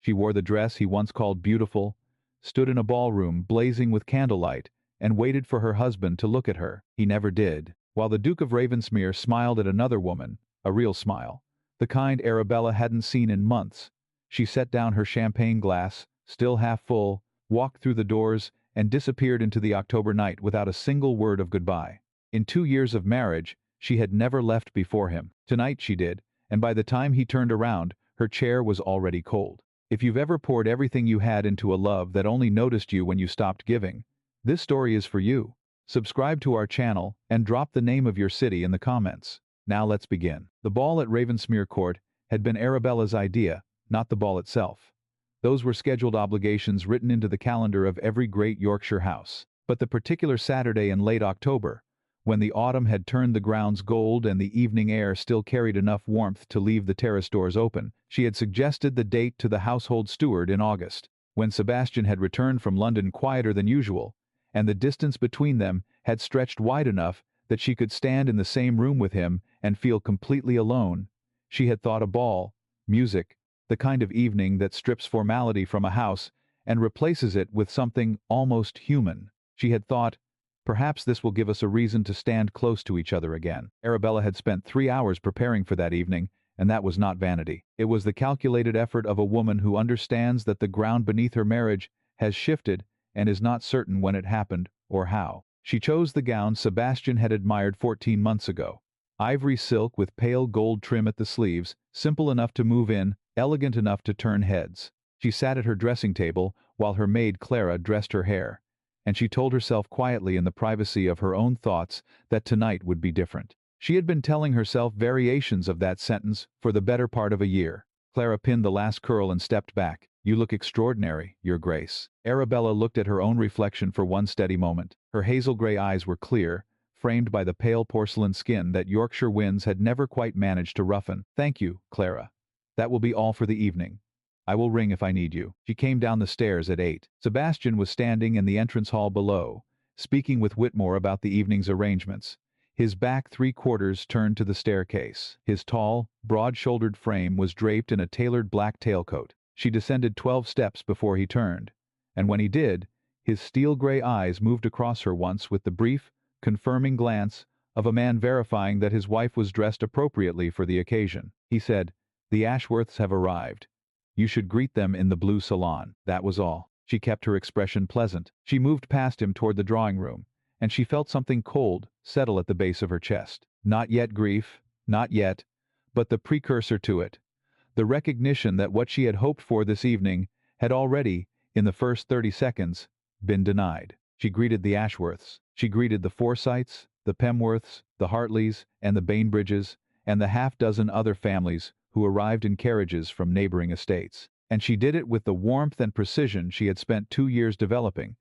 She wore the dress he once called beautiful, stood in a ballroom blazing with candlelight, and waited for her husband to look at her. He never did. While the Duke of Ravensmere smiled at another woman, a real smile, the kind Arabella hadn't seen in months, she set down her champagne glass, still half full, walked through the doors, and disappeared into the October night without a single word of goodbye. In 2 years of marriage, she had never left before him. Tonight she did, and by the time he turned around, her chair was already cold. If you've ever poured everything you had into a love that only noticed you when you stopped giving, this story is for you. Subscribe to our channel and drop the name of your city in the comments. Now let's begin. The ball at Ravensmere Court had been Arabella's idea, not the ball itself. Those were scheduled obligations written into the calendar of every great Yorkshire house. But the particular Saturday in late October, when the autumn had turned the grounds gold and the evening air still carried enough warmth to leave the terrace doors open, she had suggested the date to the household steward in August, when Sebastian had returned from London quieter than usual, and the distance between them had stretched wide enough that she could stand in the same room with him and feel completely alone. She had thought a ball, music, the kind of evening that strips formality from a house and replaces it with something almost human. She had thought, perhaps this will give us a reason to stand close to each other again. Arabella had spent 3 hours preparing for that evening, and that was not vanity. It was the calculated effort of a woman who understands that the ground beneath her marriage has shifted and is not certain when it happened or how. She chose the gown Sebastian had admired 14 months ago. Ivory silk with pale gold trim at the sleeves, simple enough to move in, elegant enough to turn heads. She sat at her dressing table while her maid Clara dressed her hair, and she told herself quietly in the privacy of her own thoughts that tonight would be different. She had been telling herself variations of that sentence for the better part of a year. Clara pinned the last curl and stepped back. "You look extraordinary, Your Grace." Arabella looked at her own reflection for one steady moment. Her hazel-gray eyes were clear, framed by the pale porcelain skin that Yorkshire winds had never quite managed to roughen. "Thank you, Clara. That will be all for the evening. I will ring if I need you." She came down the stairs at 8. Sebastian was standing in the entrance hall below, speaking with Whitmore about the evening's arrangements, his back 3/4 turned to the staircase. His tall, broad-shouldered frame was draped in a tailored black tailcoat. She descended 12 steps before he turned, and when he did, his steel-gray eyes moved across her once with the brief, confirming glance of a man verifying that his wife was dressed appropriately for the occasion. He said, "The Ashworths have arrived. You should greet them in the blue salon." That was all. She kept her expression pleasant. She moved past him toward the drawing room, and she felt something cold settle at the base of her chest. Not yet grief, not yet, but the precursor to it. The recognition that what she had hoped for this evening had already, in the first 30 seconds, been denied. She greeted the Ashworths. She greeted the Forsytes, the Pemworths, the Hartleys, and the Bainbridges, and the half-dozen other families who arrived in carriages from neighboring estates. And she did it with the warmth and precision she had spent 2 years developing,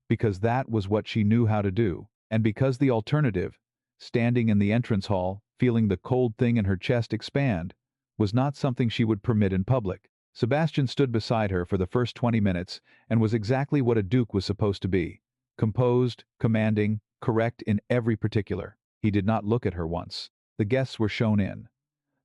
because that was what she knew how to do, and because the alternative, standing in the entrance hall, feeling the cold thing in her chest expand, was not something she would permit in public. Sebastian stood beside her for the first 20 minutes and was exactly what a duke was supposed to be: composed, commanding, correct in every particular. He did not look at her once. The guests were shown in.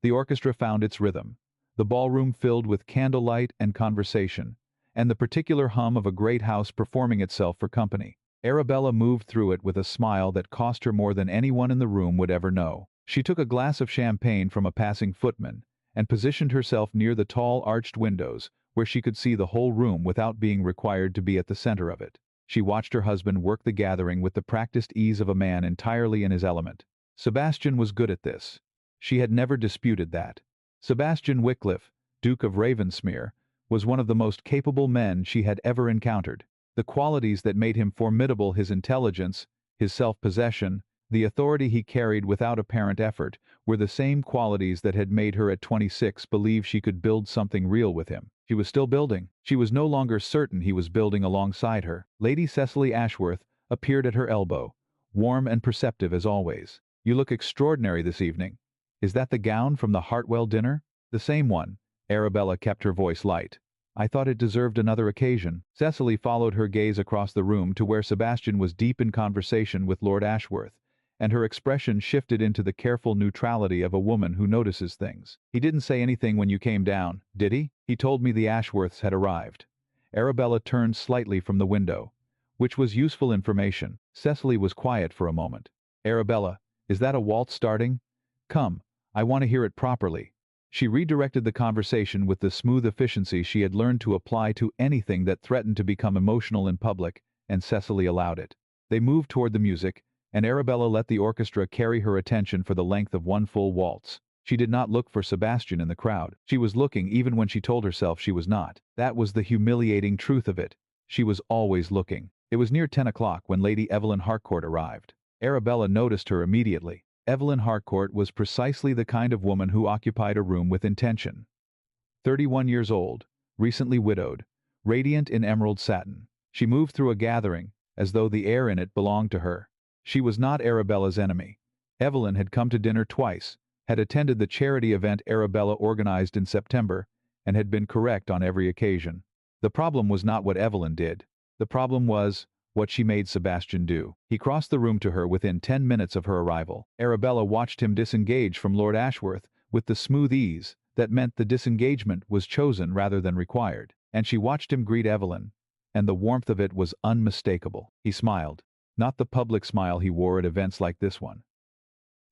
The orchestra found its rhythm, the ballroom filled with candlelight and conversation, and the particular hum of a great house performing itself for company. Arabella moved through it with a smile that cost her more than anyone in the room would ever know. She took a glass of champagne from a passing footman and positioned herself near the tall arched windows where she could see the whole room without being required to be at the center of it. She watched her husband work the gathering with the practiced ease of a man entirely in his element. Sebastian was good at this. She had never disputed that. Sebastian Wickliffe, Duke of Ravensmere, was one of the most capable men she had ever encountered. The qualities that made him formidable, his intelligence, his self-possession, the authority he carried without apparent effort, were the same qualities that had made her at 26 believe she could build something real with him. She was still building. She was no longer certain he was building alongside her. Lady Cecily Ashworth appeared at her elbow, warm and perceptive as always. "You look extraordinary this evening. Is that the gown from the Hartwell dinner?" "The same one." Arabella kept her voice light. "I thought it deserved another occasion." Cecily followed her gaze across the room to where Sebastian was deep in conversation with Lord Ashworth, and her expression shifted into the careful neutrality of a woman who notices things. "He didn't say anything when you came down, did he?" "He told me the Ashworths had arrived." Arabella turned slightly from the window, which was useful information. Cecily was quiet for a moment. "Arabella, is that a waltz starting? Come, I want to hear it properly." She redirected the conversation with the smooth efficiency she had learned to apply to anything that threatened to become emotional in public, and Cecily allowed it. They moved toward the music, and Arabella let the orchestra carry her attention for the length of one full waltz. She did not look for Sebastian in the crowd. She was looking even when she told herself she was not. That was the humiliating truth of it. She was always looking. It was near 10 o'clock when Lady Evelyn Harcourt arrived. Arabella noticed her immediately. Evelyn Harcourt was precisely the kind of woman who occupied a room with intention. 31 years old, recently widowed, radiant in emerald satin. She moved through a gathering, as though the air in it belonged to her. She was not Arabella's enemy. Evelyn had come to dinner twice, had attended the charity event Arabella organized in September, and had been correct on every occasion. The problem was not what Evelyn did. The problem was what she made Sebastian do. He crossed the room to her within 10 minutes of her arrival. Arabella watched him disengage from Lord Ashworth with the smooth ease that meant the disengagement was chosen rather than required. And she watched him greet Evelyn, and the warmth of it was unmistakable. He smiled. Not the public smile he wore at events like this one.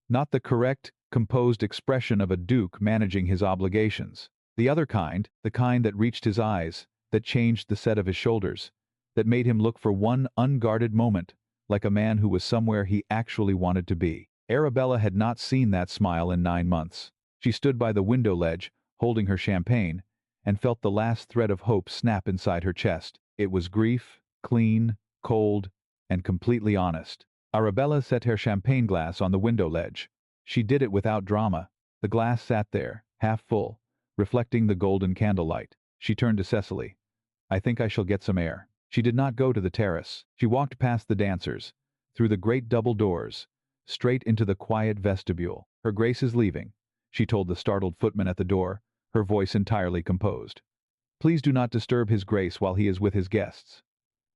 Not the correct, composed expression of a duke managing his obligations. The other kind, the kind that reached his eyes, that changed the set of his shoulders, that made him look for one unguarded moment, like a man who was somewhere he actually wanted to be. Arabella had not seen that smile in 9 months. She stood by the window ledge, holding her champagne, and felt the last thread of hope snap inside her chest. It was grief, clean, cold, and completely honest. Arabella set her champagne glass on the window ledge. She did it without drama. The glass sat there, half full, reflecting the golden candlelight. She turned to Cecily. "I think I shall get some air." She did not go to the terrace. She walked past the dancers, through the great double doors, straight into the quiet vestibule. "Her Grace is leaving," she told the startled footman at the door, her voice entirely composed. "Please do not disturb His Grace while he is with his guests.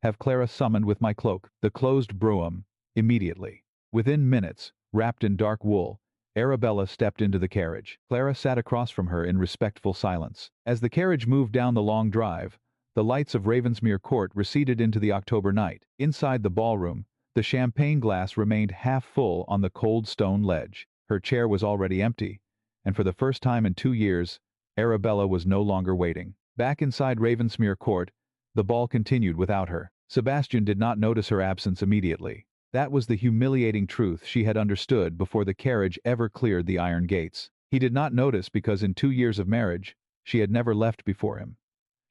Have Clara summoned with my cloak." The closed brougham, immediately. Within minutes, wrapped in dark wool, Arabella stepped into the carriage. Clara sat across from her in respectful silence. As the carriage moved down the long drive, the lights of Ravensmere Court receded into the October night. Inside the ballroom, the champagne glass remained half full on the cold stone ledge. Her chair was already empty, and for the first time in 2 years, Arabella was no longer waiting. Back inside Ravensmere Court, the ball continued without her. Sebastian did not notice her absence immediately. That was the humiliating truth she had understood before the carriage ever cleared the iron gates. He did not notice because in 2 years of marriage, she had never left before him.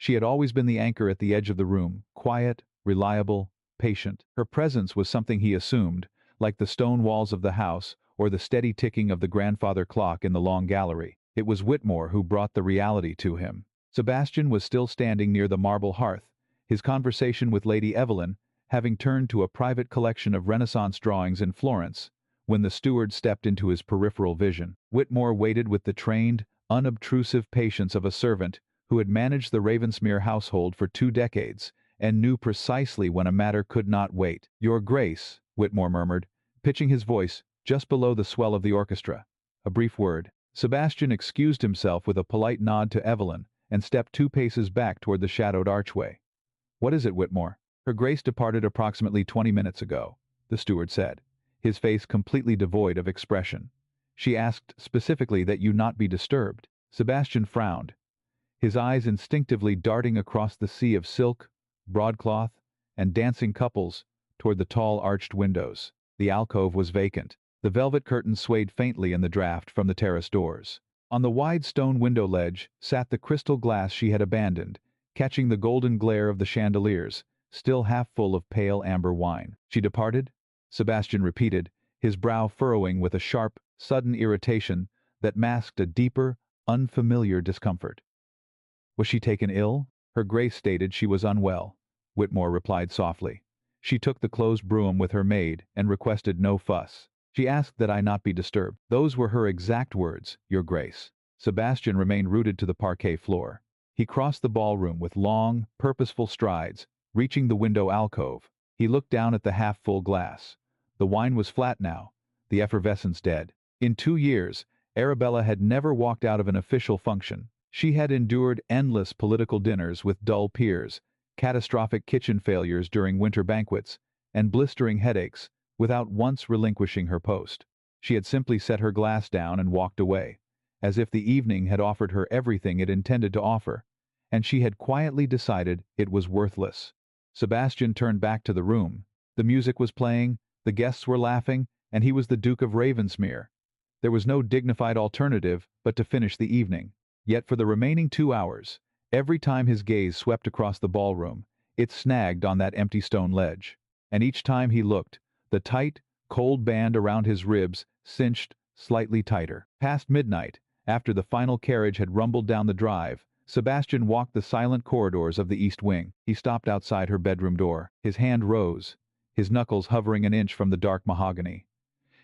She had always been the anchor at the edge of the room, quiet, reliable, patient. Her presence was something he assumed, like the stone walls of the house or the steady ticking of the grandfather clock in the long gallery. It was Whitmore who brought the reality to him. Sebastian was still standing near the marble hearth, his conversation with Lady Evelyn having turned to a private collection of Renaissance drawings in Florence, when the steward stepped into his peripheral vision. Whitmore waited with the trained, unobtrusive patience of a servant who had managed the Ravensmere household for 2 decades, and knew precisely when a matter could not wait. "Your Grace," Whitmore murmured, pitching his voice just below the swell of the orchestra. A brief word. Sebastian excused himself with a polite nod to Evelyn, and stepped 2 paces back toward the shadowed archway. "What is it, Whitmore?" "Her Grace departed approximately 20 minutes ago," the steward said, his face completely devoid of expression. "She asked specifically that you not be disturbed." Sebastian frowned, his eyes instinctively darting across the sea of silk, broadcloth, and dancing couples toward the tall arched windows. The alcove was vacant. The velvet curtains swayed faintly in the draught from the terrace doors. On the wide stone window ledge sat the crystal glass she had abandoned, catching the golden glare of the chandeliers, still half full of pale amber wine. "She departed?" Sebastian repeated, his brow furrowing with a sharp, sudden irritation that masked a deeper, unfamiliar discomfort. "Was she taken ill?" "Her Grace stated she was unwell," Whitmore replied softly. "She took the closed brougham with her maid and requested no fuss. She asked that I not be disturbed." "Those were her exact words, Your Grace." Sebastian remained rooted to the parquet floor. He crossed the ballroom with long, purposeful strides, reaching the window alcove. He looked down at the half-full glass. The wine was flat now, the effervescence dead. In 2 years, Arabella had never walked out of an official function. She had endured endless political dinners with dull peers, catastrophic kitchen failures during winter banquets, and blistering headaches, without once relinquishing her post. She had simply set her glass down and walked away, as if the evening had offered her everything it intended to offer, and she had quietly decided it was worthless. Sebastian turned back to the room. The music was playing, the guests were laughing, and he was the Duke of Ravensmere. There was no dignified alternative but to finish the evening. Yet for the remaining 2 hours, every time his gaze swept across the ballroom, it snagged on that empty stone ledge. And each time he looked, the tight, cold band around his ribs cinched slightly tighter. Past midnight, after the final carriage had rumbled down the drive, Sebastian walked the silent corridors of the East Wing. He stopped outside her bedroom door. His hand rose, his knuckles hovering an inch from the dark mahogany.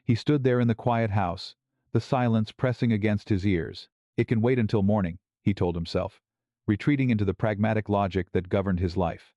He stood there in the quiet house, the silence pressing against his ears. It can wait until morning, he told himself, retreating into the pragmatic logic that governed his life.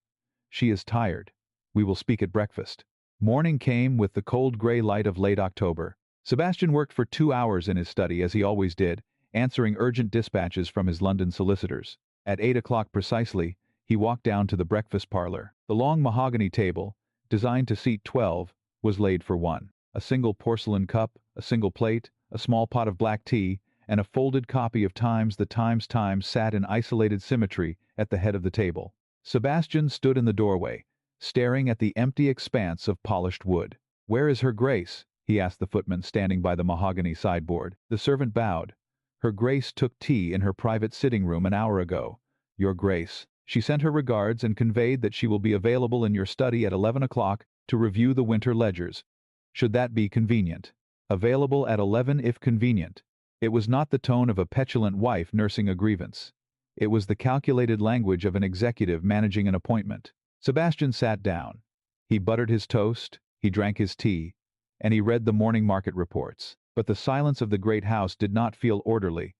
She is tired. We will speak at breakfast. Morning came with the cold gray light of late October. Sebastian worked for 2 hours in his study as he always did, answering urgent dispatches from his London solicitors. At 8 o'clock precisely, he walked down to the breakfast parlor. The long mahogany table, designed to seat 12, was laid for one. A single porcelain cup, a single plate, a small pot of black tea, and a folded copy of The Times sat in isolated symmetry at the head of the table. Sebastian stood in the doorway, staring at the empty expanse of polished wood. "Where is Her Grace?" he asked the footman standing by the mahogany sideboard. The servant bowed. "Her Grace took tea in her private sitting room an hour ago, Your Grace. She sent her regards and conveyed that she will be available in your study at 11 o'clock to review the winter ledgers. Should that be convenient?" Available at 11 if convenient. It was not the tone of a petulant wife nursing a grievance. It was the calculated language of an executive managing an appointment. Sebastian sat down. He buttered his toast, he drank his tea, and he read the morning market reports. But the silence of the great house did not feel orderly.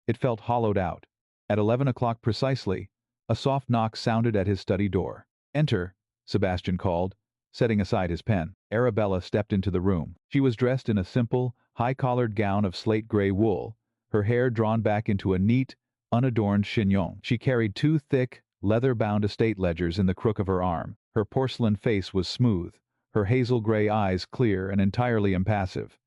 It felt hollowed out. At 11 o'clock precisely, a soft knock sounded at his study door. "Enter," Sebastian called, setting aside his pen. Arabella stepped into the room. She was dressed in a simple, high-collared gown of slate-gray wool, her hair drawn back into a neat, unadorned chignon. She carried 2 thick, leather-bound estate ledgers in the crook of her arm. Her porcelain face was smooth, her hazel-gray eyes clear and entirely impassive.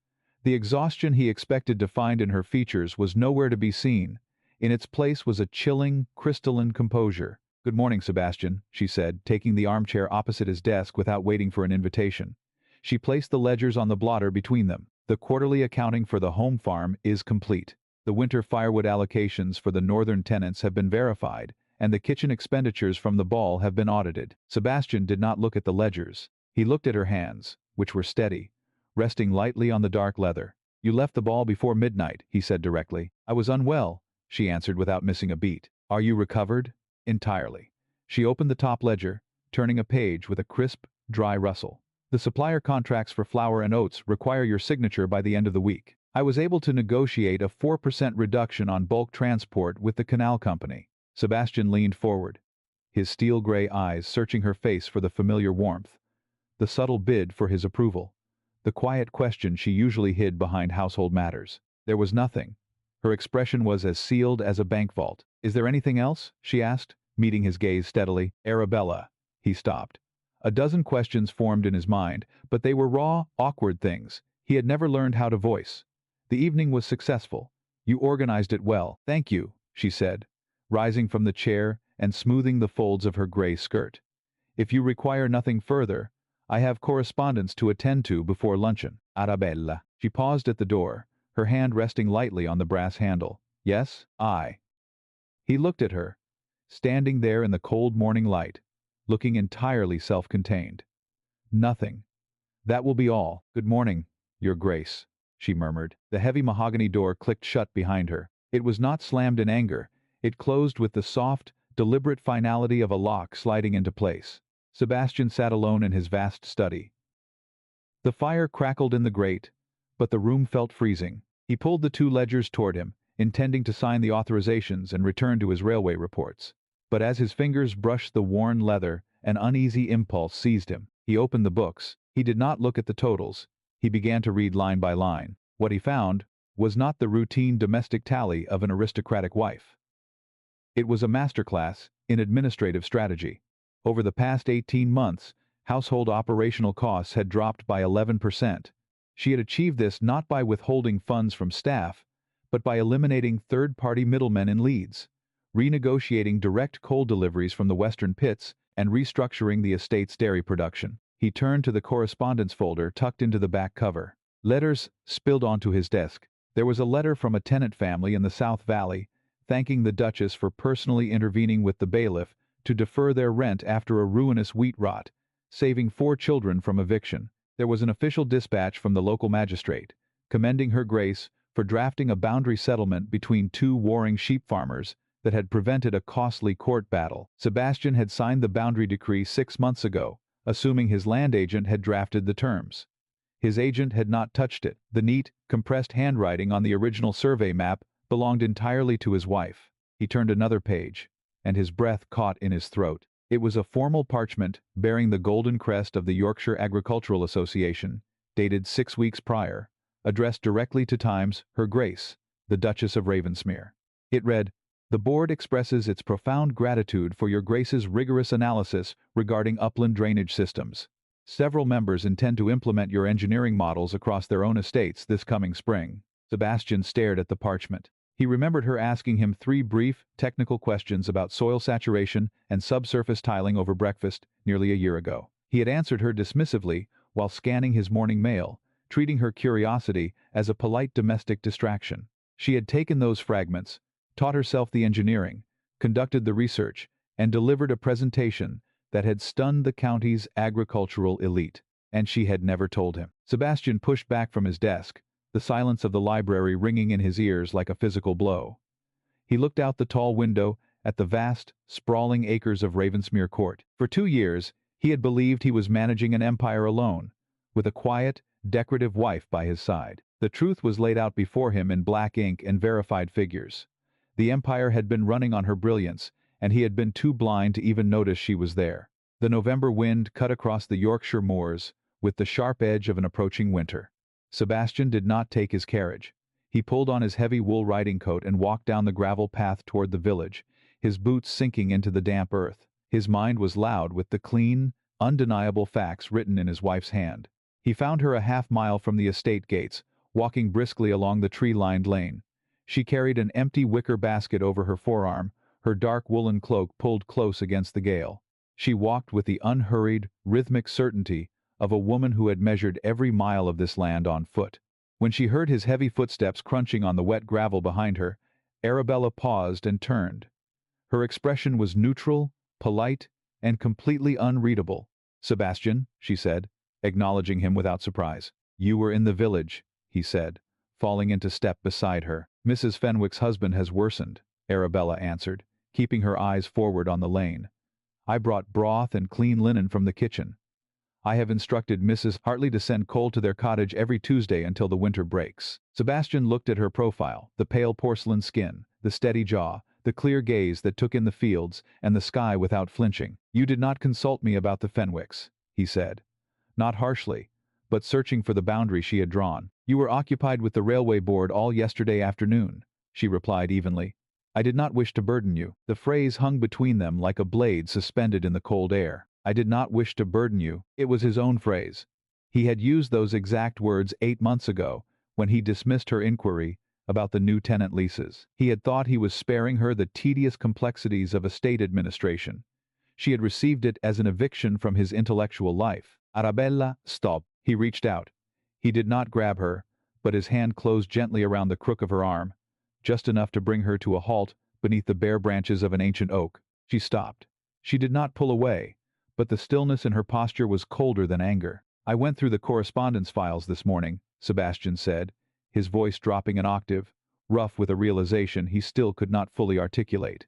The exhaustion he expected to find in her features was nowhere to be seen. In its place was a chilling, crystalline composure. "Good morning, Sebastian," she said, taking the armchair opposite his desk without waiting for an invitation. She placed the ledgers on the blotter between them. "The quarterly accounting for the home farm is complete. The winter firewood allocations for the northern tenants have been verified, and the kitchen expenditures from the ball have been audited." Sebastian did not look at the ledgers. He looked at her hands, which were steady, resting lightly on the dark leather. "You left the ball before midnight," he said directly. "I was unwell," she answered without missing a beat. "Are you recovered?" "Entirely." She opened the top ledger, turning a page with a crisp, dry rustle. "The supplier contracts for flour and oats require your signature by the end of the week. I was able to negotiate a 4% reduction on bulk transport with the canal company." Sebastian leaned forward, his steel-gray eyes searching her face for the familiar warmth, the subtle bid for his approval, the quiet question she usually hid behind household matters. There was nothing. Her expression was as sealed as a bank vault. "Is there anything else?" she asked, meeting his gaze steadily. "Arabella." He stopped. A dozen questions formed in his mind, but they were raw, awkward things he had never learned how to voice. "The evening was successful. You organized it well." "Thank you," she said, rising from the chair and smoothing the folds of her gray skirt. "If you require nothing further, I have correspondence to attend to before luncheon." "Arabella." She paused at the door, her hand resting lightly on the brass handle. "Yes, I." He looked at her, standing there in the cold morning light, looking entirely self-contained. "Nothing. That will be all. Good morning, Your Grace," she murmured. The heavy mahogany door clicked shut behind her. It was not slammed in anger. It closed with the soft, deliberate finality of a lock sliding into place. Sebastian sat alone in his vast study. The fire crackled in the grate, but the room felt freezing. He pulled the 2 ledgers toward him, intending to sign the authorizations and return to his railway reports. But as his fingers brushed the worn leather, an uneasy impulse seized him. He opened the books. He did not look at the totals. He began to read line by line. What he found was not the routine domestic tally of an aristocratic wife. It was a masterclass in administrative strategy. Over the past 18 months, household operational costs had dropped by 11%. She had achieved this not by withholding funds from staff, but by eliminating third-party middlemen in leads, renegotiating direct coal deliveries from the western pits, and restructuring the estate's dairy production. He turned to the correspondence folder tucked into the back cover. Letters spilled onto his desk. There was a letter from a tenant family in the South Valley, thanking the Duchess for personally intervening with the bailiff to defer their rent after a ruinous wheat rot, saving 4 children from eviction. There was an official dispatch from the local magistrate, commending Her Grace for drafting a boundary settlement between 2 warring sheep farmers that had prevented a costly court battle. Sebastian had signed the boundary decree 6 months ago, assuming his land agent had drafted the terms. His agent had not touched it. The neat, compressed handwriting on the original survey map belonged entirely to his wife. He turned another page, and his breath caught in his throat. It was a formal parchment bearing the golden crest of the Yorkshire Agricultural Association, dated 6 weeks prior, addressed directly to Times Her Grace, the Duchess of Ravensmere. It read, "The board expresses its profound gratitude for your Grace's rigorous analysis regarding upland drainage systems. Several members intend to implement your engineering models across their own estates this coming spring." Sebastian stared at the parchment. He remembered her asking him 3 brief, technical questions about soil saturation and subsurface tiling over breakfast nearly a year ago. He had answered her dismissively while scanning his morning mail, treating her curiosity as a polite domestic distraction. She had taken those fragments, taught herself the engineering, conducted the research, and delivered a presentation that had stunned the county's agricultural elite. And she had never told him. Sebastian pushed back from his desk, the silence of the library ringing in his ears like a physical blow. He looked out the tall window at the vast, sprawling acres of Ravensmere Court. For 2 years, he had believed he was managing an empire alone, with a quiet, decorative wife by his side. The truth was laid out before him in black ink and verified figures. The empire had been running on her brilliance, and he had been too blind to even notice she was there. The November wind cut across the Yorkshire moors with the sharp edge of an approaching winter. Sebastian did not take his carriage. He pulled on his heavy wool riding coat and walked down the gravel path toward the village, his boots sinking into the damp earth. His mind was loud with the clean, undeniable facts written in his wife's hand. He found her a half-mile from the estate gates, walking briskly along the tree-lined lane. She carried an empty wicker basket over her forearm, her dark woolen cloak pulled close against the gale. She walked with the unhurried, rhythmic certainty of a woman who had measured every mile of this land on foot. When she heard his heavy footsteps crunching on the wet gravel behind her, Arabella paused and turned. Her expression was neutral, polite, and completely unreadable. "Sebastian," she said, acknowledging him without surprise. "You were in the village," he said, falling into step beside her. "Mrs. Fenwick's husband has worsened," Arabella answered, keeping her eyes forward on the lane. "I brought broth and clean linen from the kitchen. I have instructed Mrs. Hartley to send coal to their cottage every Tuesday until the winter breaks." Sebastian looked at her profile, the pale porcelain skin, the steady jaw, the clear gaze that took in the fields and the sky without flinching. "You did not consult me about the Fenwicks," he said. Not harshly, but searching for the boundary she had drawn. "You were occupied with the railway board all yesterday afternoon," she replied evenly. "I did not wish to burden you." The phrase hung between them like a blade suspended in the cold air. "I did not wish to burden you." It was his own phrase. He had used those exact words 8 months ago, when he dismissed her inquiry about the new tenant leases. He had thought he was sparing her the tedious complexities of estate administration. She had received it as an eviction from his intellectual life. "Arabella, stop." He reached out. He did not grab her, but his hand closed gently around the crook of her arm, just enough to bring her to a halt beneath the bare branches of an ancient oak. She stopped. She did not pull away, but the stillness in her posture was colder than anger. "I went through the correspondence files this morning," Sebastian said, his voice dropping an octave, rough with a realization he still could not fully articulate.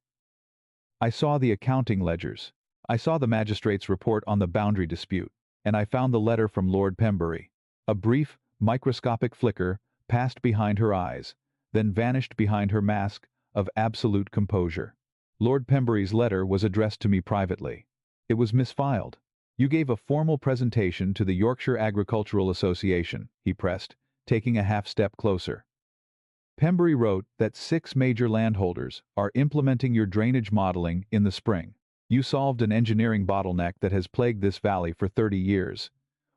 "I saw the accounting ledgers. I saw the magistrate's report on the boundary dispute, and I found the letter from Lord Pembury." A brief, microscopic flicker passed behind her eyes, then vanished behind her mask of absolute composure. "Lord Pembury's letter was addressed to me privately. It was misfiled. You gave a formal presentation to the Yorkshire Agricultural Association, he pressed, taking a half-step closer. Pembury wrote that 6 major landholders are implementing your drainage modeling in the spring. You solved an engineering bottleneck that has plagued this valley for 30 years.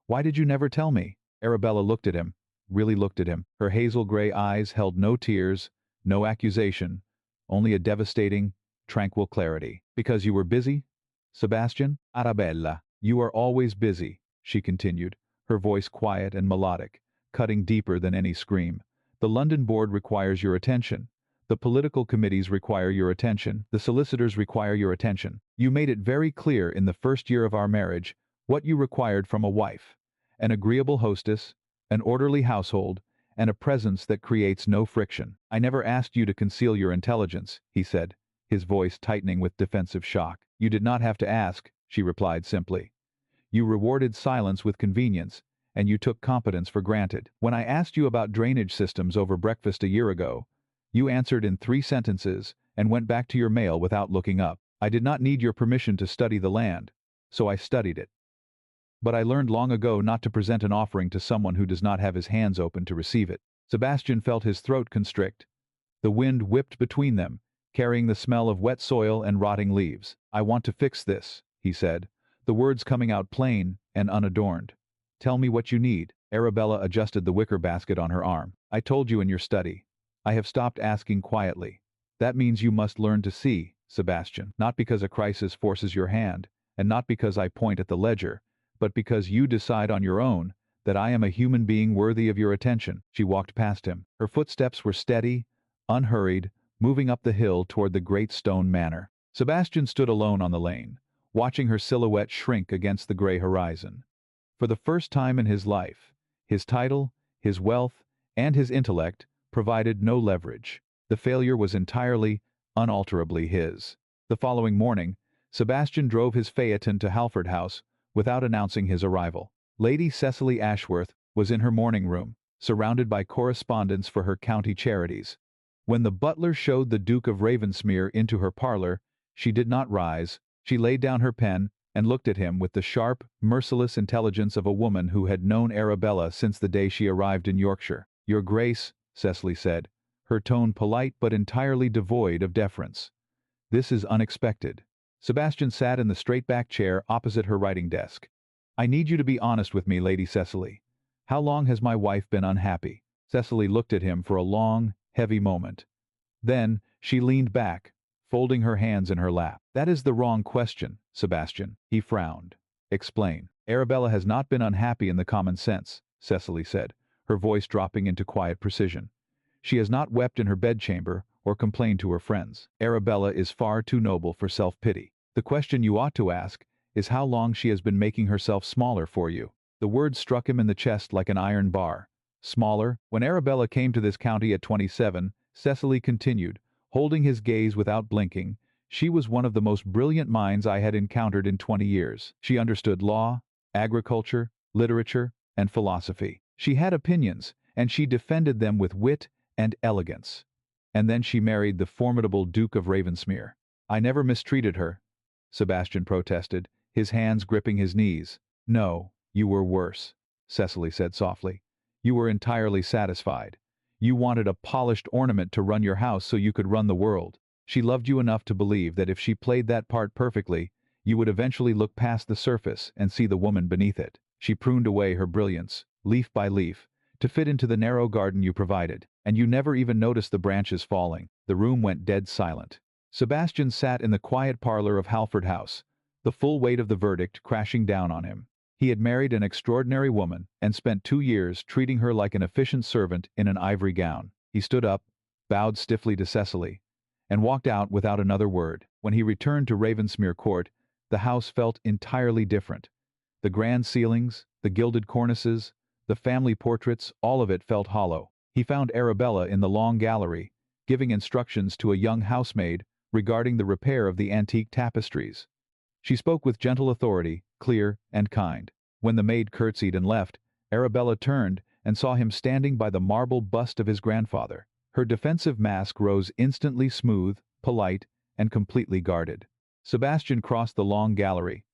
Why did you never tell me? Arabella looked at him, really looked at him. Her hazel gray eyes held no tears, no accusation, only a devastating, tranquil clarity. Because you were busy? Sebastian? Arabella, you are always busy, she continued, her voice quiet and melodic, cutting deeper than any scream. The London board requires your attention. The political committees require your attention. The solicitors require your attention. You made it very clear in the first year of our marriage what you required from a wife: an agreeable hostess, an orderly household, and a presence that creates no friction. I never asked you to conceal your intelligence, he said, his voice tightening with defensive shock. You did not have to ask, she replied simply. You rewarded silence with convenience, and you took competence for granted. When I asked you about drainage systems over breakfast a year ago, you answered in 3 sentences and went back to your mail without looking up. I did not need your permission to study the land, so I studied it. But I learned long ago not to present an offering to someone who does not have his hands open to receive it. Sebastian felt his throat constrict. The wind whipped between them, carrying the smell of wet soil and rotting leaves. I want to fix this, he said, the words coming out plain and unadorned. Tell me what you need. Arabella adjusted the wicker basket on her arm. I told you in your study. I have stopped asking quietly. That means you must learn to see, Sebastian, not because a crisis forces your hand, and not because I point at the ledger, but because you decide on your own that I am a human being worthy of your attention. She walked past him. Her footsteps were steady, unhurried, moving up the hill toward the great stone manor. Sebastian stood alone on the lane, watching her silhouette shrink against the gray horizon. For the first time in his life, his title, his wealth, and his intellect provided no leverage. The failure was entirely, unalterably his. The following morning, Sebastian drove his phaeton to Halford House without announcing his arrival. Lady Cecily Ashworth was in her morning room, surrounded by correspondence for her county charities. When the butler showed the Duke of Ravensmere into her parlor, she did not rise. She laid down her pen and looked at him with the sharp, merciless intelligence of a woman who had known Arabella since the day she arrived in Yorkshire. Your Grace, Cecily said, her tone polite but entirely devoid of deference. This is unexpected. Sebastian sat in the straight-back chair opposite her writing desk. I need you to be honest with me, Lady Cecily. How long has my wife been unhappy? Cecily looked at him for a long, heavy moment. Then she leaned back, folding her hands in her lap. That is the wrong question, Sebastian. He frowned. Explain. Arabella has not been unhappy in the common sense, Cecily said, her voice dropping into quiet precision. She has not wept in her bedchamber or complained to her friends. Arabella is far too noble for self-pity. The question you ought to ask is how long she has been making herself smaller for you. The word struck him in the chest like an iron bar. Smaller. When Arabella came to this county at 27, Cecily continued, holding his gaze without blinking, she was one of the most brilliant minds I had encountered in 20 years. She understood law, agriculture, literature, and philosophy. She had opinions, and she defended them with wit and elegance. And then she married the formidable Duke of Ravensmere. I never mistreated her, Sebastian protested, his hands gripping his knees. No, you were worse, Cecily said softly. You were entirely satisfied. You wanted a polished ornament to run your house so you could run the world. She loved you enough to believe that if she played that part perfectly, you would eventually look past the surface and see the woman beneath it. She pruned away her brilliance, leaf by leaf, to fit into the narrow garden you provided, and you never even noticed the branches falling. The room went dead silent. Sebastian sat in the quiet parlor of Halford House, the full weight of the verdict crashing down on him. He had married an extraordinary woman and spent 2 years treating her like an efficient servant in an ivory gown. He stood up, bowed stiffly to Cecily, and walked out without another word. When he returned to Ravensmere Court, the house felt entirely different. The grand ceilings, the gilded cornices, the family portraits, all of it felt hollow. He found Arabella in the long gallery, giving instructions to a young housemaid regarding the repair of the antique tapestries. She spoke with gentle authority, clear and kind. When the maid curtsied and left, Arabella turned and saw him standing by the marble bust of his grandfather. Her defensive mask rose instantly smooth, polite, and completely guarded. Sebastian crossed the long gallery.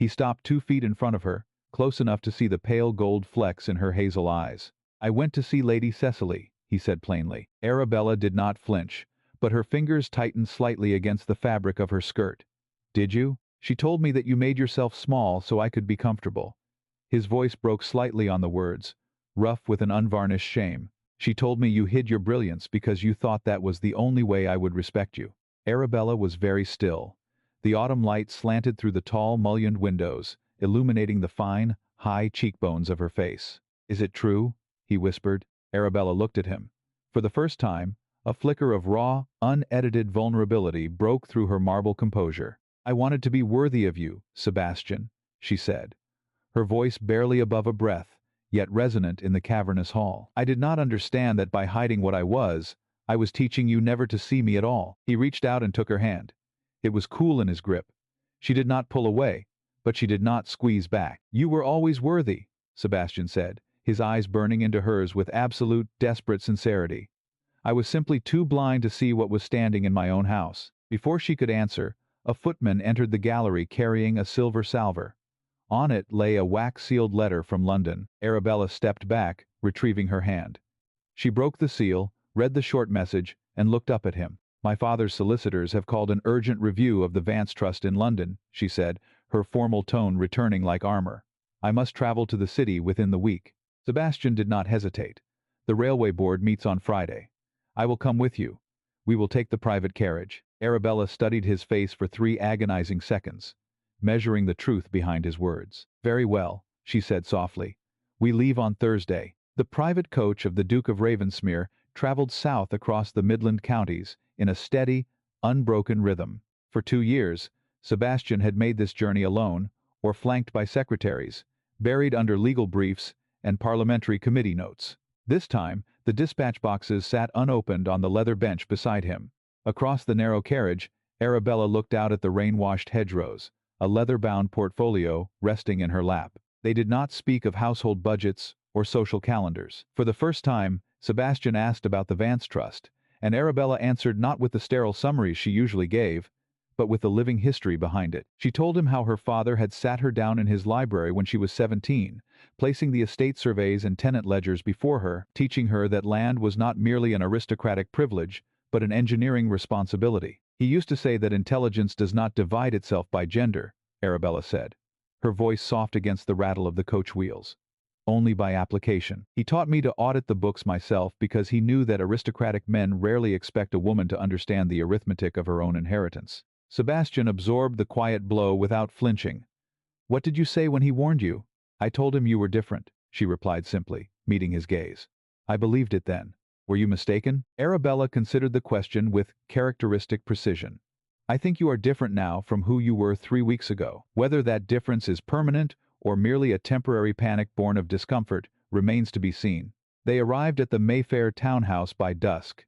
He stopped 2 feet in front of her, close enough to see the pale gold flecks in her hazel eyes. "I went to see Lady Cecily," he said plainly. Arabella did not flinch, but her fingers tightened slightly against the fabric of her skirt. "Did you? She told me that you made yourself small so I could be comfortable." His voice broke slightly on the words, rough with an unvarnished shame. "She told me you hid your brilliance because you thought that was the only way I would respect you." Arabella was very still. The autumn light slanted through the tall, mullioned windows, illuminating the fine, high cheekbones of her face. "Is it true?" he whispered. Arabella looked at him. For the first time, a flicker of raw, unedited vulnerability broke through her marble composure. "I wanted to be worthy of you, Sebastian," she said, her voice barely above a breath, yet resonant in the cavernous hall. "I did not understand that by hiding what I was teaching you never to see me at all." He reached out and took her hand. It was cool in his grip. She did not pull away, but she did not squeeze back. "You were always worthy," Sebastian said, his eyes burning into hers with absolute, desperate sincerity. "I was simply too blind to see what was standing in my own house." Before she could answer, a footman entered the gallery carrying a silver salver. On it lay a wax-sealed letter from London. Arabella stepped back, retrieving her hand. She broke the seal, read the short message, and looked up at him. "My father's solicitors have called an urgent review of the Vance Trust in London," she said, her formal tone returning like armor. "I must travel to the city within the week." Sebastian did not hesitate. "The railway board meets on Friday. I will come with you. We will take the private carriage." Arabella studied his face for 3 agonizing seconds, measuring the truth behind his words. "Very well," she said softly. "We leave on Thursday." The private coach of the Duke of Ravensmere traveled south across the Midland counties in a steady, unbroken rhythm. For 2 years, Sebastian had made this journey alone, or flanked by secretaries, buried under legal briefs and parliamentary committee notes. This time, the dispatch boxes sat unopened on the leather bench beside him. Across the narrow carriage, Arabella looked out at the rain-washed hedgerows, a leather-bound portfolio resting in her lap. They did not speak of household budgets or social calendars. For the first time, Sebastian asked about the Vance Trust, and Arabella answered not with the sterile summaries she usually gave, but with the living history behind it. She told him how her father had sat her down in his library when she was 17, placing the estate surveys and tenant ledgers before her, teaching her that land was not merely an aristocratic privilege, but an engineering responsibility. "He used to say that intelligence does not divide itself by gender," Arabella said, her voice soft against the rattle of the coach wheels. "Only by application. He taught me to audit the books myself because he knew that aristocratic men rarely expect a woman to understand the arithmetic of her own inheritance." Sebastian absorbed the quiet blow without flinching. "What did you say when he warned you?" "I told him you were different," she replied simply, meeting his gaze. "I believed it then. Were you mistaken?" Arabella considered the question with characteristic precision. "I think you are different now from who you were 3 weeks ago. Whether that difference is permanent or merely a temporary panic born of discomfort remains to be seen." They arrived at the Mayfair townhouse by dusk.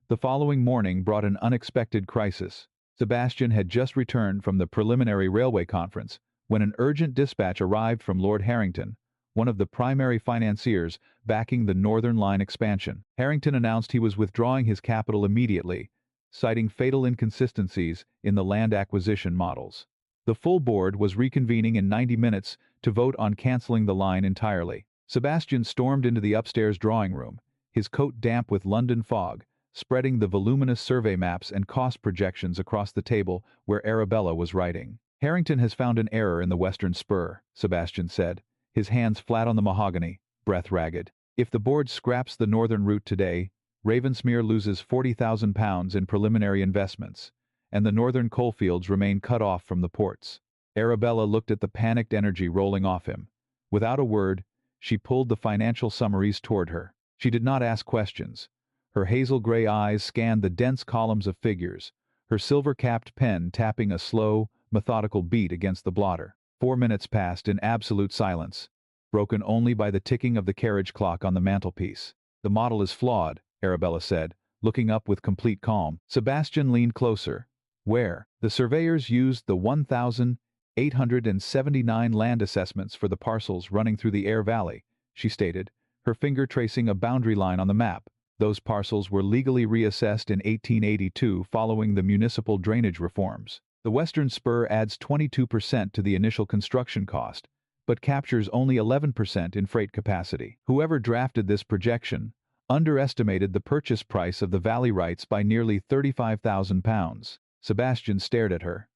The following morning brought an unexpected crisis. Sebastian had just returned from the preliminary railway conference when an urgent dispatch arrived from Lord Harrington, one of the primary financiers backing the Northern Line expansion. Harrington announced he was withdrawing his capital immediately, citing fatal inconsistencies in the land acquisition models. The full board was reconvening in 90 minutes to vote on canceling the line entirely. Sebastian stormed into the upstairs drawing room, his coat damp with London fog, spreading the voluminous survey maps and cost projections across the table where Arabella was writing. "Harrington has found an error in the western spur," Sebastian said, his hands flat on the mahogany, breath ragged. "If the board scraps the northern route today, Ravensmere loses £40,000 in preliminary investments, and the northern coalfields remain cut off from the ports." Arabella looked at the panicked energy rolling off him. Without a word, she pulled the financial summaries toward her. She did not ask questions. Her hazel-gray eyes scanned the dense columns of figures, her silver-capped pen tapping a slow, methodical beat against the blotter. 4 minutes passed in absolute silence, broken only by the ticking of the carriage clock on the mantelpiece. "The model is flawed," Arabella said, looking up with complete calm. Sebastian leaned closer. "Where?" "The surveyors used the 1,879 land assessments for the parcels running through the Aire Valley," she stated, her finger tracing a boundary line on the map. "Those parcels were legally reassessed in 1882 following the municipal drainage reforms. The western spur adds 22% to the initial construction cost, but captures only 11% in freight capacity. Whoever drafted this projection underestimated the purchase price of the valley rights by nearly £35,000. Sebastian stared at her.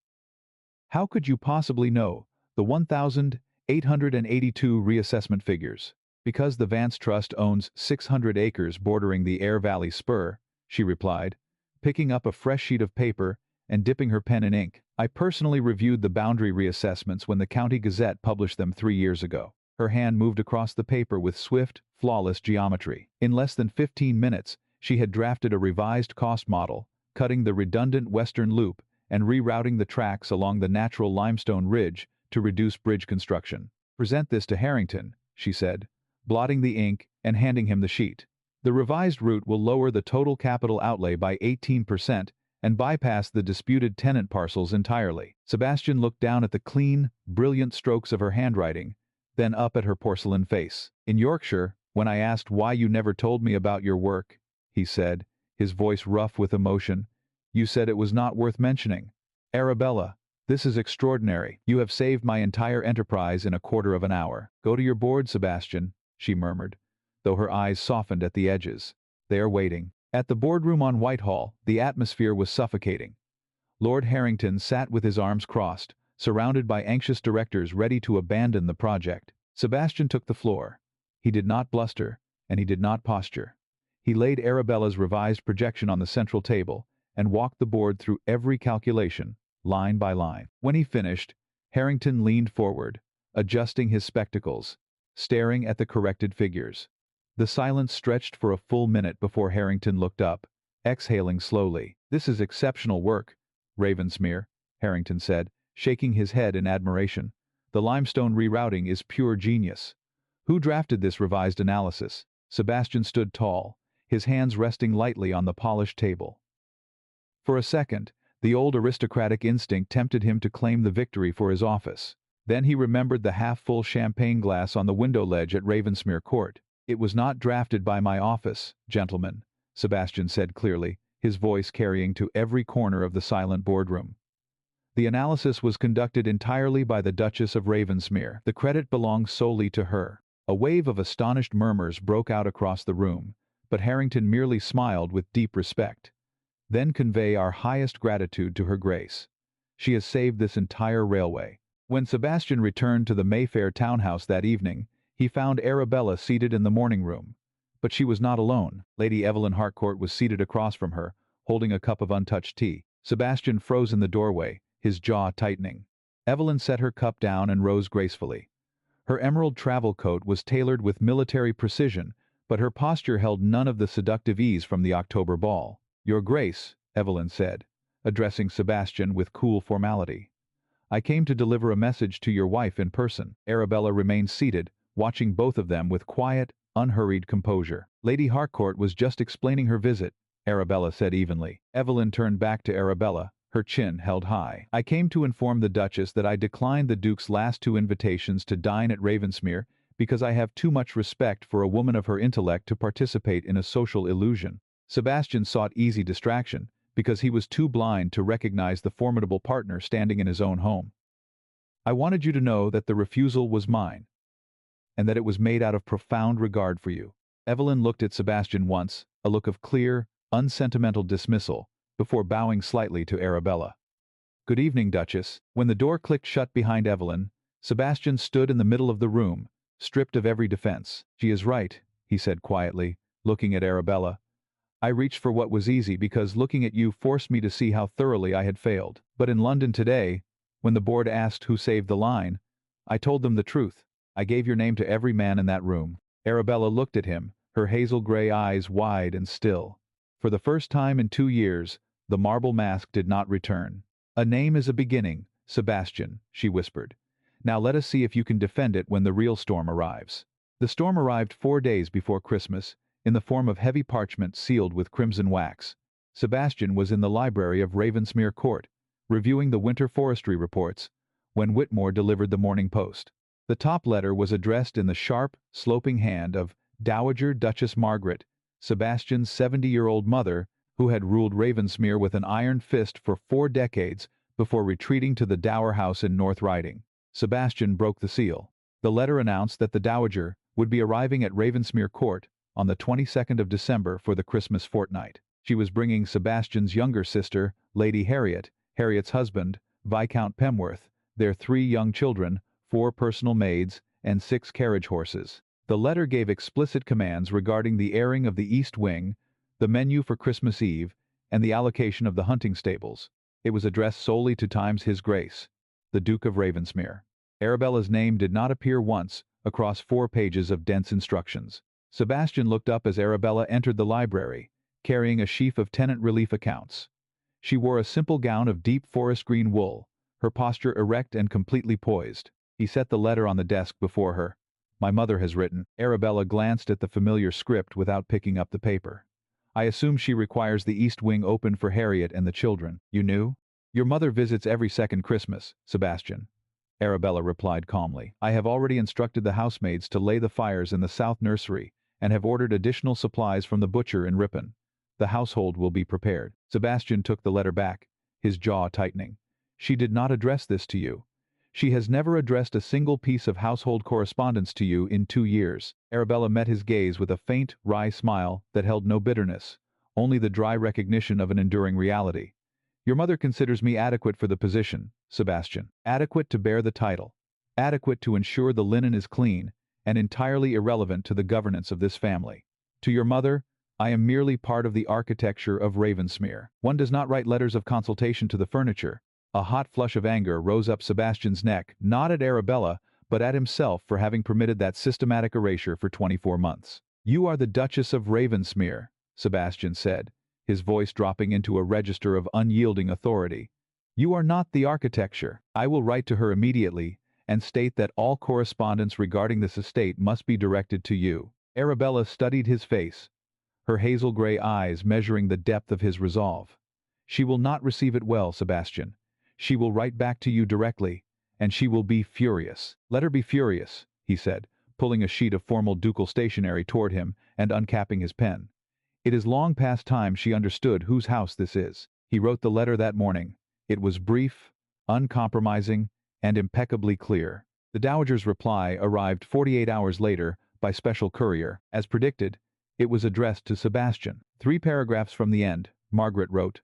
How could you possibly know the 1,882 reassessment figures? Because the Vance Trust owns 600 acres bordering the Air Valley Spur, she replied, picking up a fresh sheet of paper and dipping her pen in ink. I personally reviewed the boundary reassessments when the County Gazette published them 3 years ago. Her hand moved across the paper with swift, flawless geometry. In less than 15 minutes, she had drafted a revised cost model, cutting the redundant western loop and rerouting the tracks along the natural limestone ridge to reduce bridge construction. Present this to Harrington, she said, blotting the ink and handing him the sheet. The revised route will lower the total capital outlay by 18% and bypass the disputed tenant parcels entirely. Sebastian looked down at the clean, brilliant strokes of her handwriting, then up at her porcelain face. In Yorkshire, when I asked why you never told me about your work, he said, his voice rough with emotion, you said it was not worth mentioning. Arabella, this is extraordinary. You have saved my entire enterprise in a quarter of an hour. Go to your board, Sebastian, she murmured, though her eyes softened at the edges. They are waiting. At the boardroom on Whitehall, the atmosphere was suffocating. Lord Harrington sat with his arms crossed, surrounded by anxious directors ready to abandon the project. Sebastian took the floor. He did not bluster, and he did not posture. He laid Arabella's revised projection on the central table and walked the board through every calculation, line by line. When he finished, Harrington leaned forward, adjusting his spectacles, staring at the corrected figures. The silence stretched for a full minute before Harrington looked up, exhaling slowly. This is exceptional work, Ravensmere, Harrington said, shaking his head in admiration. The limestone rerouting is pure genius. Who drafted this revised analysis? Sebastian stood tall, his hands resting lightly on the polished table. For a second, the old aristocratic instinct tempted him to claim the victory for his office. Then he remembered the half-full champagne glass on the window ledge at Ravensmere Court. It was not drafted by my office, gentlemen, Sebastian said clearly, his voice carrying to every corner of the silent boardroom. The analysis was conducted entirely by the Duchess of Ravensmere. The credit belongs solely to her. A wave of astonished murmurs broke out across the room, but Harrington merely smiled with deep respect. Then convey our highest gratitude to Her Grace. She has saved this entire railway. When Sebastian returned to the Mayfair townhouse that evening, he found Arabella seated in the morning room. But she was not alone. Lady Evelyn Harcourt was seated across from her, holding a cup of untouched tea. Sebastian froze in the doorway, his jaw tightening. Evelyn set her cup down and rose gracefully. Her emerald travel coat was tailored with military precision, but her posture held none of the seductive ease from the October ball. Your Grace, Evelyn said, addressing Sebastian with cool formality. I came to deliver a message to your wife in person. Arabella remained seated, watching both of them with quiet, unhurried composure. Lady Harcourt was just explaining her visit, Arabella said evenly. Evelyn turned back to Arabella, her chin held high. I came to inform the Duchess that I declined the Duke's last 2 invitations to dine at Ravensmere because I have too much respect for a woman of her intellect to participate in a social illusion. Sebastian sought easy distraction because he was too blind to recognize the formidable partner standing in his own home. I wanted you to know that the refusal was mine, and that it was made out of profound regard for you. Evelyn looked at Sebastian once, a look of clear, unsentimental dismissal, before bowing slightly to Arabella. Good evening, Duchess. When the door clicked shut behind Evelyn, Sebastian stood in the middle of the room, stripped of every defense. She is right, he said quietly, looking at Arabella. I reached for what was easy because looking at you forced me to see how thoroughly I had failed. But in London today, when the board asked who saved the line, I told them the truth. I gave your name to every man in that room. Arabella looked at him, her hazel gray eyes wide and still. For the first time in 2 years, the marble mask did not return. A name is a beginning, Sebastian, she whispered. Now let us see if you can defend it when the real storm arrives. The storm arrived 4 days before Christmas, in the form of heavy parchment sealed with crimson wax. Sebastian was in the library of Ravensmere Court, reviewing the winter forestry reports, when Whitmore delivered the Morning Post. The top letter was addressed in the sharp, sloping hand of Dowager Duchess Margaret, Sebastian's 70-year-old mother, who had ruled Ravensmere with an iron fist for 4 decades before retreating to the Dower house in North Riding. Sebastian broke the seal. The letter announced that the Dowager would be arriving at Ravensmere Court on the 22nd of December for the Christmas fortnight. She was bringing Sebastian's younger sister, Lady Harriet, Harriet's husband, Viscount Pemworth, their 3 young children, 4 personal maids, and 6 carriage horses. The letter gave explicit commands regarding the airing of the East Wing, the menu for Christmas Eve, and the allocation of the hunting stables. It was addressed solely to Times His Grace, the Duke of Ravensmere. Arabella's name did not appear once across 4 pages of dense instructions. Sebastian looked up as Arabella entered the library, carrying a sheaf of tenant relief accounts. She wore a simple gown of deep forest green wool, her posture erect and completely poised. He set the letter on the desk before her. "My mother has written." Arabella glanced at the familiar script without picking up the paper. "I assume she requires the East Wing open for Harriet and the children. You knew?" "Your mother visits every second Christmas, Sebastian," Arabella replied calmly. "I have already instructed the housemaids to lay the fires in the south nursery and have ordered additional supplies from the butcher in Ripon. The household will be prepared." Sebastian took the letter back, his jaw tightening. "She did not address this to you. She has never addressed a single piece of household correspondence to you in 2 years. Arabella met his gaze with a faint, wry smile that held no bitterness, only the dry recognition of an enduring reality. "Your mother considers me adequate for the position, Sebastian. Adequate to bear the title. Adequate to ensure the linen is clean, and entirely irrelevant to the governance of this family. To your mother, I am merely part of the architecture of Ravensmere. One does not write letters of consultation to the furniture." A hot flush of anger rose up Sebastian's neck, not at Arabella, but at himself for having permitted that systematic erasure for 24 months. "You are the Duchess of Ravensmere," Sebastian said, his voice dropping into a register of unyielding authority. "You are not the architecture. I will write to her immediately and state that all correspondence regarding this estate must be directed to you." Arabella studied his face, her hazel gray eyes measuring the depth of his resolve. "She will not receive it well, Sebastian. She will write back to you directly, and she will be furious." "Let her be furious," he said, pulling a sheet of formal ducal stationery toward him and uncapping his pen. "It is long past time she understood whose house this is." He wrote the letter that morning. It was brief, uncompromising, and impeccably clear. The Dowager's reply arrived 48 hours later by special courier. As predicted, it was addressed to Sebastian. 3 paragraphs from the end, Margaret wrote,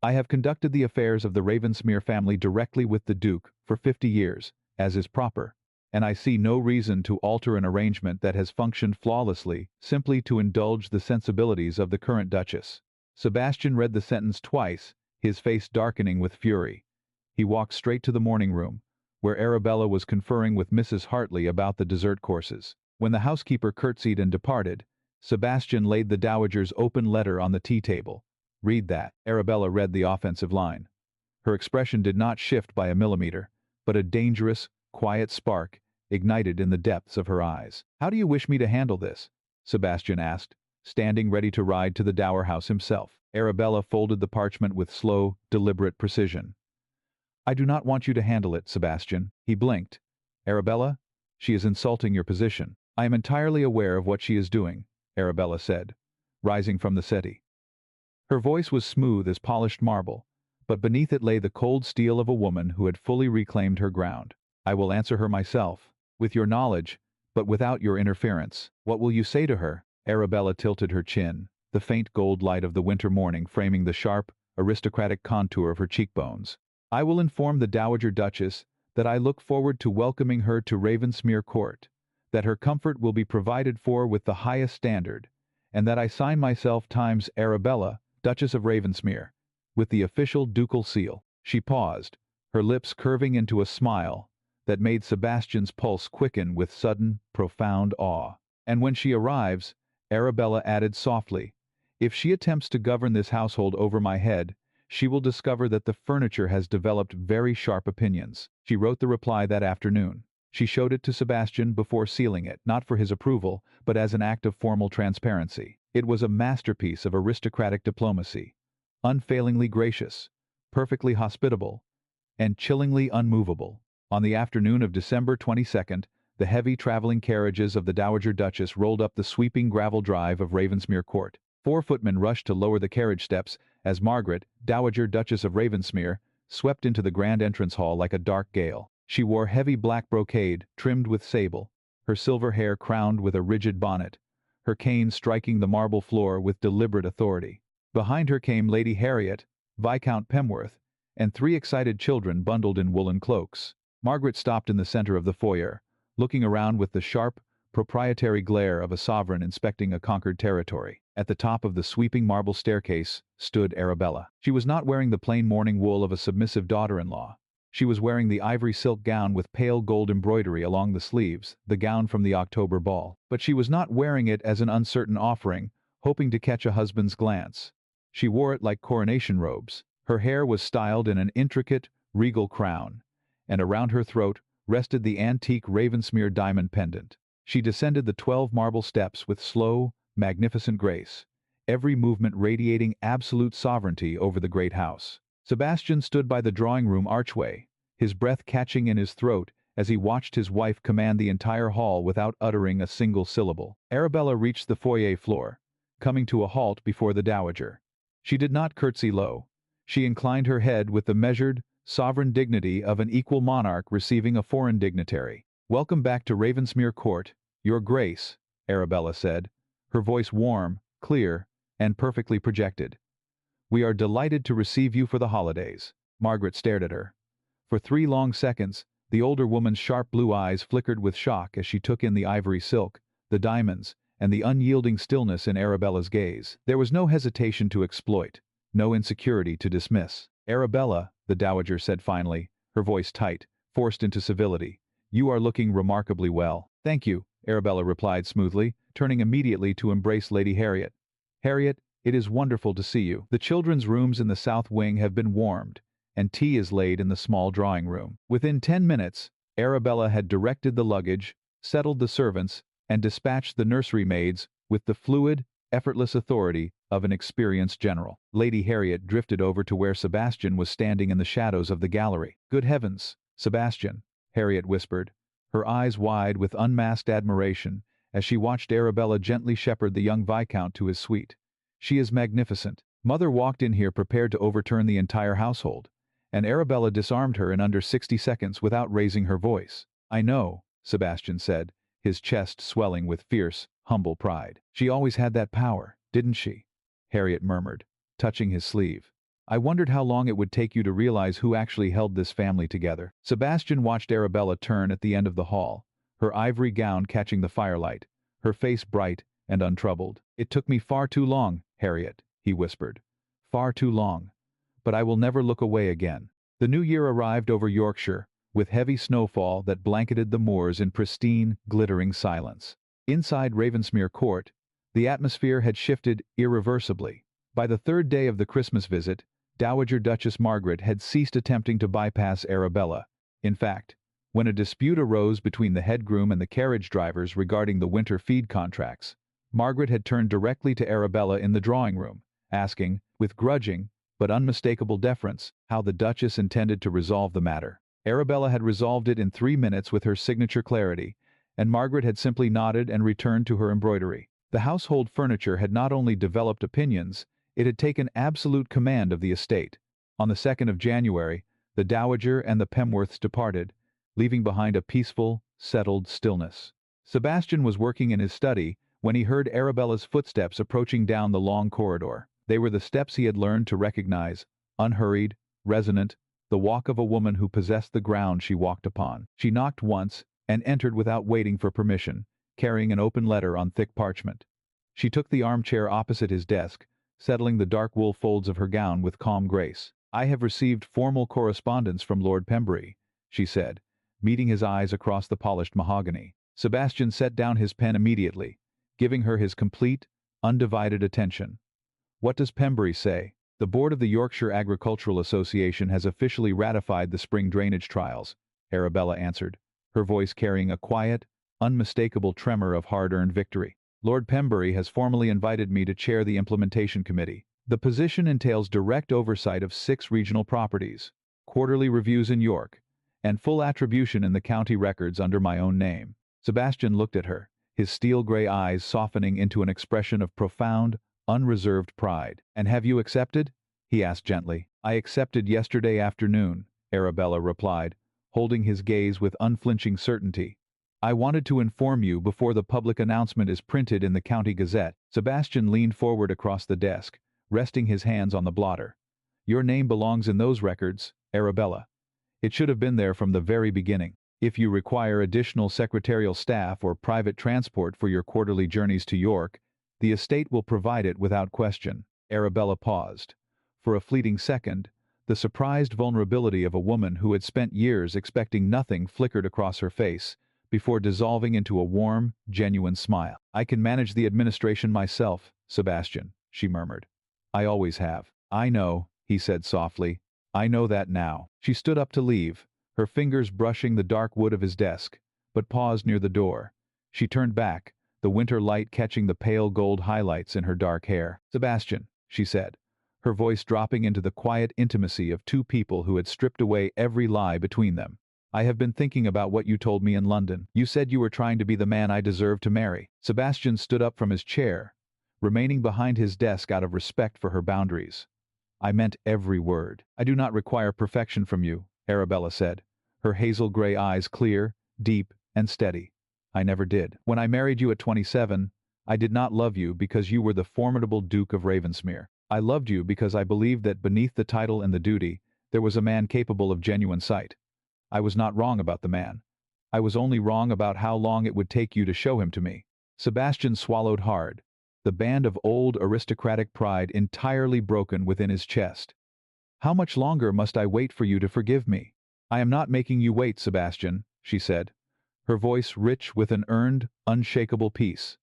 "I have conducted the affairs of the Ravensmere family directly with the Duke for 50 years, as is proper, and I see no reason to alter an arrangement that has functioned flawlessly simply to indulge the sensibilities of the current Duchess." Sebastian read the sentence twice, his face darkening with fury. He walked straight to the morning room, where Arabella was conferring with Mrs. Hartley about the dessert courses. When the housekeeper curtsied and departed, Sebastian laid the Dowager's open letter on the tea table. "Read that." Arabella read the offensive line. Her expression did not shift by a millimeter, but a dangerous, quiet spark ignited in the depths of her eyes. "How do you wish me to handle this?" Sebastian asked, standing ready to ride to the Dower house himself. Arabella folded the parchment with slow, deliberate precision. "I do not want you to handle it, Sebastian." He blinked. "Arabella, she is insulting your position." "I am entirely aware of what she is doing," Arabella said, rising from the settee. Her voice was smooth as polished marble, but beneath it lay the cold steel of a woman who had fully reclaimed her ground. "I will answer her myself, with your knowledge, but without your interference." "What will you say to her?" Arabella tilted her chin, the faint gold light of the winter morning framing the sharp, aristocratic contour of her cheekbones. "I will inform the Dowager Duchess that I look forward to welcoming her to Ravensmere Court, that her comfort will be provided for with the highest standard, and that I sign myself Times Arabella, Duchess of Ravensmere, with the official ducal seal." She paused, her lips curving into a smile that made Sebastian's pulse quicken with sudden, profound awe. "And when she arrives," Arabella added softly, "if she attempts to govern this household over my head, she will discover that the furniture has developed very sharp opinions." She wrote the reply that afternoon. She showed it to Sebastian before sealing it, not for his approval, but as an act of formal transparency. It was a masterpiece of aristocratic diplomacy, unfailingly gracious, perfectly hospitable, and chillingly unmovable. On the afternoon of December 22nd, the heavy traveling carriages of the Dowager Duchess rolled up the sweeping gravel drive of Ravensmere Court. 4 footmen rushed to lower the carriage steps as Margaret, Dowager Duchess of Ravensmere, swept into the grand entrance hall like a dark gale. She wore heavy black brocade, trimmed with sable, her silver hair crowned with a rigid bonnet, her cane striking the marble floor with deliberate authority. Behind her came Lady Harriet, Viscount Pemworth, and 3 excited children bundled in woolen cloaks. Margaret stopped in the center of the foyer, looking around with the sharp, proprietary glare of a sovereign inspecting a conquered territory. At the top of the sweeping marble staircase stood Arabella. She was not wearing the plain mourning wool of a submissive daughter-in-law. She was wearing the ivory silk gown with pale gold embroidery along the sleeves, the gown from the October ball. But she was not wearing it as an uncertain offering, hoping to catch a husband's glance. She wore it like coronation robes. Her hair was styled in an intricate, regal crown, and around her throat rested the antique Ravensmere diamond pendant. She descended the 12 marble steps with slow, magnificent grace, every movement radiating absolute sovereignty over the great house. Sebastian stood by the drawing-room archway, his breath catching in his throat as he watched his wife command the entire hall without uttering a single syllable. Arabella reached the foyer floor, coming to a halt before the Dowager. She did not curtsy low. She inclined her head with the measured, sovereign dignity of an equal monarch receiving a foreign dignitary. "Welcome back to Ravensmere Court, Your Grace," Arabella said, her voice warm, clear, and perfectly projected. "We are delighted to receive you for the holidays." Margaret stared at her. For 3 long seconds, the older woman's sharp blue eyes flickered with shock as she took in the ivory silk, the diamonds, and the unyielding stillness in Arabella's gaze. There was no hesitation to exploit, no insecurity to dismiss. "Arabella," the Dowager said finally, her voice tight, forced into civility, "you are looking remarkably well." "Thank you," Arabella replied smoothly, turning immediately to embrace Lady Harriet. "Harriet, it is wonderful to see you. The children's rooms in the south wing have been warmed, and tea is laid in the small drawing room." Within 10 minutes, Arabella had directed the luggage, settled the servants, and dispatched the nursery maids with the fluid, effortless authority of an experienced general. Lady Harriet drifted over to where Sebastian was standing in the shadows of the gallery. "Good heavens, Sebastian," Harriet whispered, her eyes wide with unmasked admiration as she watched Arabella gently shepherd the young Viscount to his suite. "She is magnificent." Mother walked in here prepared to overturn the entire household, and Arabella disarmed her in under 60 seconds without raising her voice. "I know," Sebastian said, his chest swelling with fierce, humble pride. "She always had that power, didn't she?" Harriet murmured, touching his sleeve. "I wondered how long it would take you to realize who actually held this family together." Sebastian watched Arabella turn at the end of the hall, her ivory gown catching the firelight, her face bright and untroubled. "It took me far too long, Harriet," he whispered. "Far too long. But I will never look away again." The new year arrived over Yorkshire, with heavy snowfall that blanketed the moors in pristine, glittering silence. Inside Ravensmere Court, the atmosphere had shifted irreversibly. By the 3rd day of the Christmas visit, Dowager Duchess Margaret had ceased attempting to bypass Arabella. In fact, when a dispute arose between the head groom and the carriage drivers regarding the winter feed contracts, Margaret had turned directly to Arabella in the drawing room, asking, with grudging but unmistakable deference, how the Duchess intended to resolve the matter. Arabella had resolved it in 3 minutes with her signature clarity, and Margaret had simply nodded and returned to her embroidery. The household furniture had not only developed opinions, it had taken absolute command of the estate. On the 2nd of January, the Dowager and the Pemworths departed, leaving behind a peaceful, settled stillness. Sebastian was working in his study when he heard Arabella's footsteps approaching down the long corridor. They were the steps he had learned to recognize, unhurried, resonant, the walk of a woman who possessed the ground she walked upon. She knocked once and entered without waiting for permission, carrying an open letter on thick parchment. She took the armchair opposite his desk, settling the dark wool folds of her gown with calm grace. "I have received formal correspondence from Lord Pembury," she said, meeting his eyes across the polished mahogany. Sebastian set down his pen immediately, giving her his complete, undivided attention. "What does Pembury say?" "The board of the Yorkshire Agricultural Association has officially ratified the spring drainage trials," Arabella answered, her voice carrying a quiet, unmistakable tremor of hard-earned victory. "Lord Pembury has formally invited me to chair the implementation committee. The position entails direct oversight of 6 regional properties, quarterly reviews in York, and full attribution in the county records under my own name." Sebastian looked at her, his steel-gray eyes softening into an expression of profound, unreserved pride. "And have you accepted?" he asked gently. I accepted yesterday afternoon, Arabella replied, holding his gaze with unflinching certainty. I wanted to inform you before the public announcement is printed in the County Gazette. Sebastian leaned forward across the desk, resting his hands on the blotter. Your name belongs in those records, Arabella. It should have been there from the very beginning. If you require additional secretarial staff or private transport for your quarterly journeys to York, the estate will provide it without question. Arabella paused. For a fleeting second, the surprised vulnerability of a woman who had spent years expecting nothing flickered across her face, before dissolving into a warm, genuine smile. I can manage the administration myself, Sebastian, she murmured. I always have. I know, he said softly. I know that now. She stood up to leave, her fingers brushing the dark wood of his desk, but paused near the door. She turned back, the winter light catching the pale gold highlights in her dark hair. Sebastian, she said, her voice dropping into the quiet intimacy of two people who had stripped away every lie between them. I have been thinking about what you told me in London. You said you were trying to be the man I deserved to marry. Sebastian stood up from his chair, remaining behind his desk out of respect for her boundaries. I meant every word. I do not require perfection from you, Arabella said, her hazel gray eyes clear, deep, and steady. I never did. When I married you at 27, I did not love you because you were the formidable Duke of Ravensmere. I loved you because I believed that beneath the title and the duty, there was a man capable of genuine sight. I was not wrong about the man. I was only wrong about how long it would take you to show him to me. Sebastian swallowed hard, the band of old aristocratic pride entirely broken within his chest. How much longer must I wait for you to forgive me? I am not making you wait, Sebastian, she said, her voice rich with an earned, unshakable peace.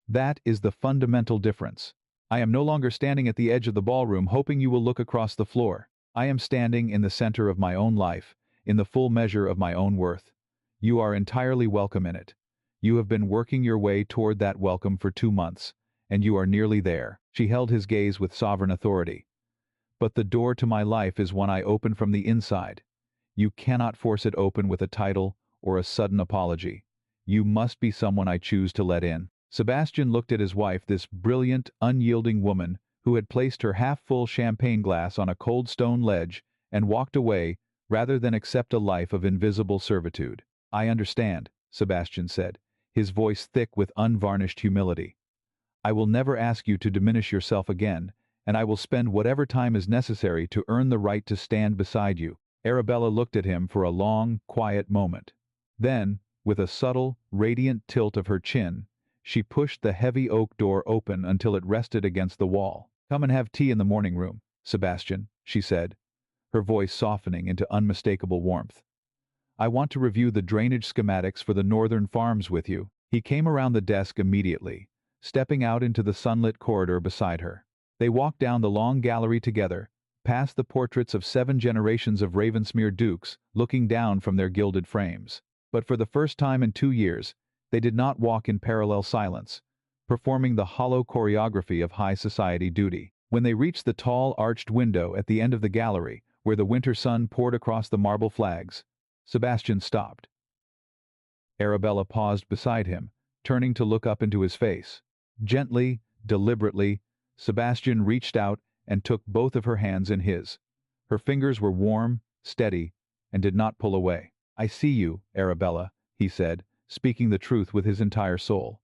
That is the fundamental difference. I am no longer standing at the edge of the ballroom hoping you will look across the floor. I am standing in the center of my own life, in the full measure of my own worth. You are entirely welcome in it. You have been working your way toward that welcome for 2 months, and you are nearly there. She held his gaze with sovereign authority. But the door to my life is one I open from the inside. You cannot force it open with a title or a sudden apology. You must be someone I choose to let in. Sebastian looked at his wife, this brilliant, unyielding woman who had placed her half-full champagne glass on a cold stone ledge and walked away rather than accept a life of invisible servitude. I understand, Sebastian said, his voice thick with unvarnished humility. I will never ask you to diminish yourself again, and I will spend whatever time is necessary to earn the right to stand beside you. Arabella looked at him for a long, quiet moment. Then, with a subtle, radiant tilt of her chin, she pushed the heavy oak door open until it rested against the wall. Come and have tea in the morning room, Sebastian, she said, her voice softening into unmistakable warmth. I want to review the drainage schematics for the northern farms with you. He came around the desk immediately, stepping out into the sunlit corridor beside her. They walked down the long gallery together, past the portraits of 7 generations of Ravensmere dukes looking down from their gilded frames. But for the first time in 2 years, they did not walk in parallel silence, performing the hollow choreography of high society duty. When they reached the tall arched window at the end of the gallery, where the winter sun poured across the marble flags, Sebastian stopped. Arabella paused beside him, turning to look up into his face. Gently, deliberately, Sebastian reached out and took both of her hands in his. Her fingers were warm, steady, and did not pull away. I see you, Arabella, he said, speaking the truth with his entire soul.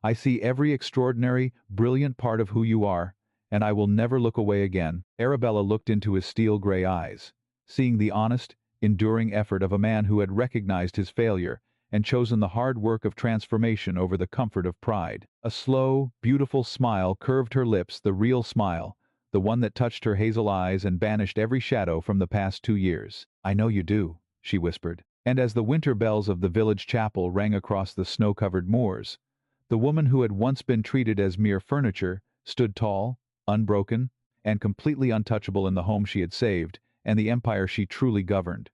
I see every extraordinary, brilliant part of who you are, and I will never look away again. Arabella looked into his steel-gray eyes, seeing the honest, enduring effort of a man who had recognized his failure and chosen the hard work of transformation over the comfort of pride. A slow, beautiful smile curved her lips, the real smile, the one that touched her hazel eyes and banished every shadow from the past 2 years. I know you do, she whispered. And as the winter bells of the village chapel rang across the snow-covered moors, the woman who had once been treated as mere furniture stood tall, unbroken, and completely untouchable in the home she had saved and the empire she truly governed.